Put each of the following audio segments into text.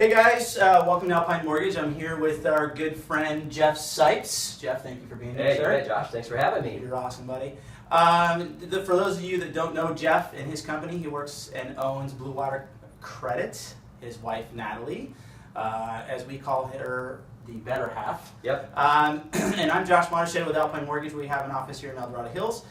Hey guys, welcome to Alpine Mortgage. I'm here with our good friend Jeff Sipes. Jeff, thank you for being here, sir. Hey, Josh. Thanks for having me. You're awesome, buddy. For those of you that don't know Jeff and his company, he works and owns Blue Water Credit. His wife Natalie, as we call her, the better half. Yep. And I'm Josh Mottashed with Alpine Mortgage. We have an office here in El Dorado Hills.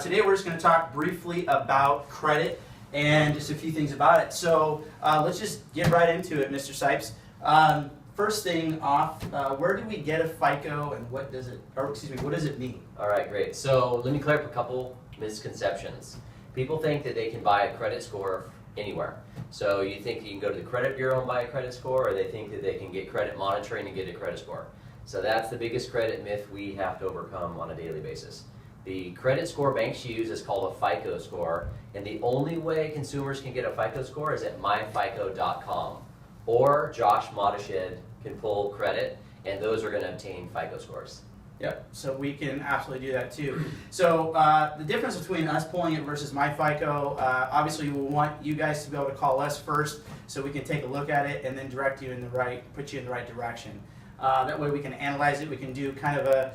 Today we're just going to talk briefly about credit and just a few things about it. So let's just get right into it, Mr. Sipes. First thing off, where do we get a FICO and what does it mean? All right, great. So let me clear up a couple misconceptions. People think that they can buy a credit score anywhere. So you think you can go to the credit bureau and buy a credit score, or they think that they can get credit monitoring and get a credit score. So that's the biggest credit myth we have to overcome on a daily basis. The credit score banks use is called a FICO score, and the only way consumers can get a FICO score is at myfico.com, or Josh Mottashed can pull credit, and those are going to obtain FICO scores. Yep, so we can absolutely do that too. So the difference between us pulling it versus MyFICO, obviously we want you guys to be able to call us first so we can take a look at it and then put you in the right direction. That way we can analyze it, we can do kind of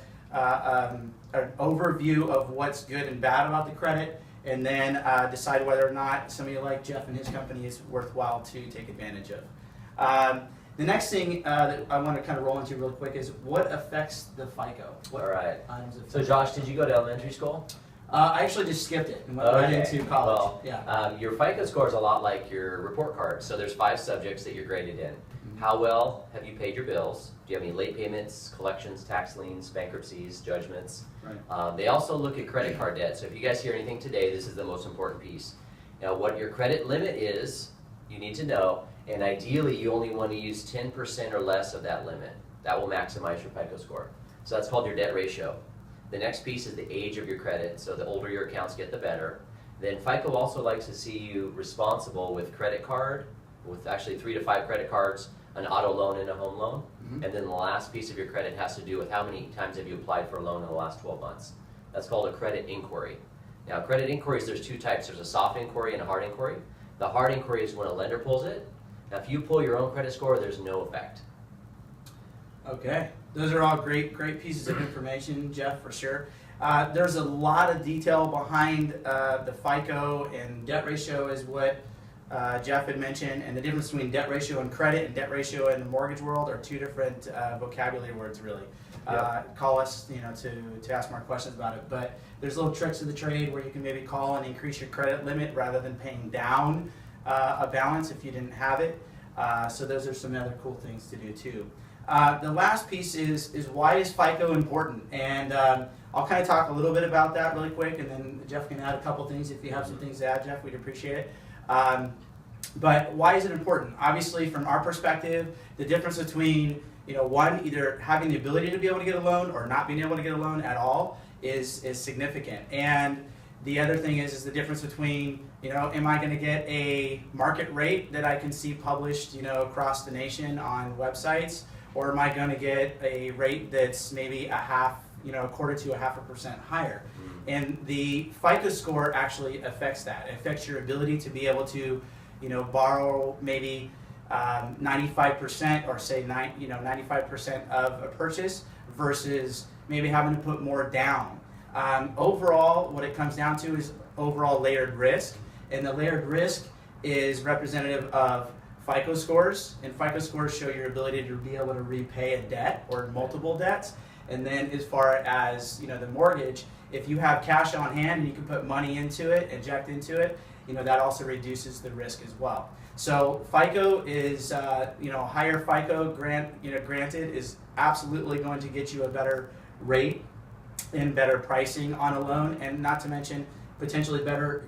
an overview of what's good and bad about the credit, and then decide whether or not somebody like Jeff and his company is worthwhile to take advantage of. The next thing that I want to kind of roll into real quick is what affects the FICO? What All right. items affect So Josh, did you go to elementary school? I actually just skipped it and went right into college. Well, yeah. Your FICO score is a lot like your report card. So there's 5 subjects that you're graded in. How well have you paid your bills? Do you have any late payments, collections, tax liens, bankruptcies, judgments? Right. They also look at credit card debt. So if you guys hear anything today, this is the most important piece. Now, what your credit limit is, you need to know, and ideally you only want to use 10% or less of that limit. That will maximize your FICO score. So that's called your debt ratio. The next piece is the age of your credit. So the older your accounts get, the better. Then FICO also likes to see you responsible with credit card, with actually 3 to 5 credit cards, an auto loan and a home loan. Mm-hmm. And then the last piece of your credit has to do with how many times have you applied for a loan in the last 12 months. That's called a credit inquiry. Now, credit inquiries, there's 2 types. There's a soft inquiry and a hard inquiry. The hard inquiry is when a lender pulls it. Now, if you pull your own credit score, there's no effect. Okay, those are all great pieces of information, Jeff, for sure. There's a lot of detail behind the FICO, and debt ratio is what Jeff had mentioned, and the difference between debt ratio and credit and debt ratio in the mortgage world are 2 different vocabulary words, really. Yep. Call us, to ask more questions about it. But there's little tricks of the trade where you can maybe call and increase your credit limit rather than paying down a balance if you didn't have it. So those are some other cool things to do too. The last piece is why is FICO important? And I'll kind of talk a little bit about that really quick, and then Jeff can add a couple things. If you have some things to add, Jeff, we'd appreciate it. But why is it important? Obviously, from our perspective, the difference between one, either having the ability to be able to get a loan or not being able to get a loan at all is significant. And the other thing is the difference between, am I going to get a market rate that I can see published, across the nation on websites, or am I going to get a rate that's maybe a quarter to 0.5% higher? And the FICO score actually affects that. It affects your ability to be able to, borrow maybe 95% or say 95% of a purchase versus maybe having to put more down. Overall, what it comes down to is overall layered risk, and the layered risk is representative of FICO scores, and FICO scores show your ability to be able to repay a debt or multiple debts. And then as far as the mortgage, if you have cash on hand and you can put money into it, inject into it, that also reduces the risk as well. So FICO is, higher FICO granted is absolutely going to get you a better rate and better pricing on a loan, and not to mention potentially better,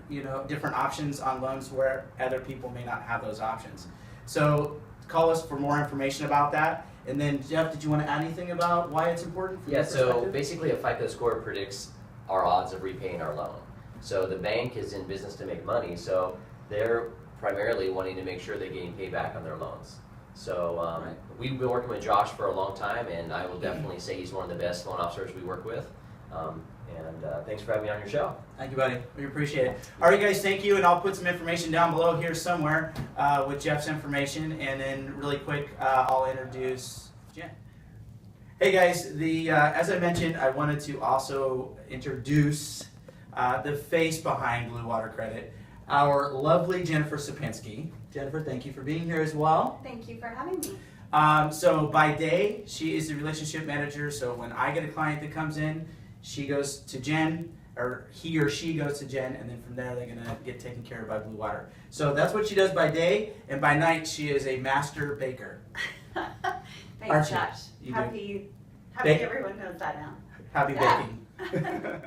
different options on loans where other people may not have those options. So call us for more information about that. And then Jeff, did you want to add anything about why it's important? Yeah, so basically a FICO score predicts our odds of repaying our loan. So the bank is in business to make money, so they're primarily wanting to make sure they're getting payback on their loans. So we've been working with Josh for a long time, and I will definitely say he's one of the best loan officers we work with. And thanks for having me on your show. Thank you, buddy. We appreciate it. All right, guys, thank you. And I'll put some information down below here somewhere with Jeff's information. And then really quick, I'll introduce Jen. Hey, guys. As I mentioned, I wanted to also introduce the face behind Blue Water Credit, our lovely Jennifer Sapinski. Jennifer, thank you for being here as well. Thank you for having me. So by day, she is the relationship manager. So when I get a client that comes in, she goes to Jen, or he or she goes to Jen, and then from there they're gonna get taken care of by Blue Water. So that's what she does by day, and by night she is a master baker. Thanks, Josh. You do. Happy Bake- everyone knows that now. Happy Yeah. baking.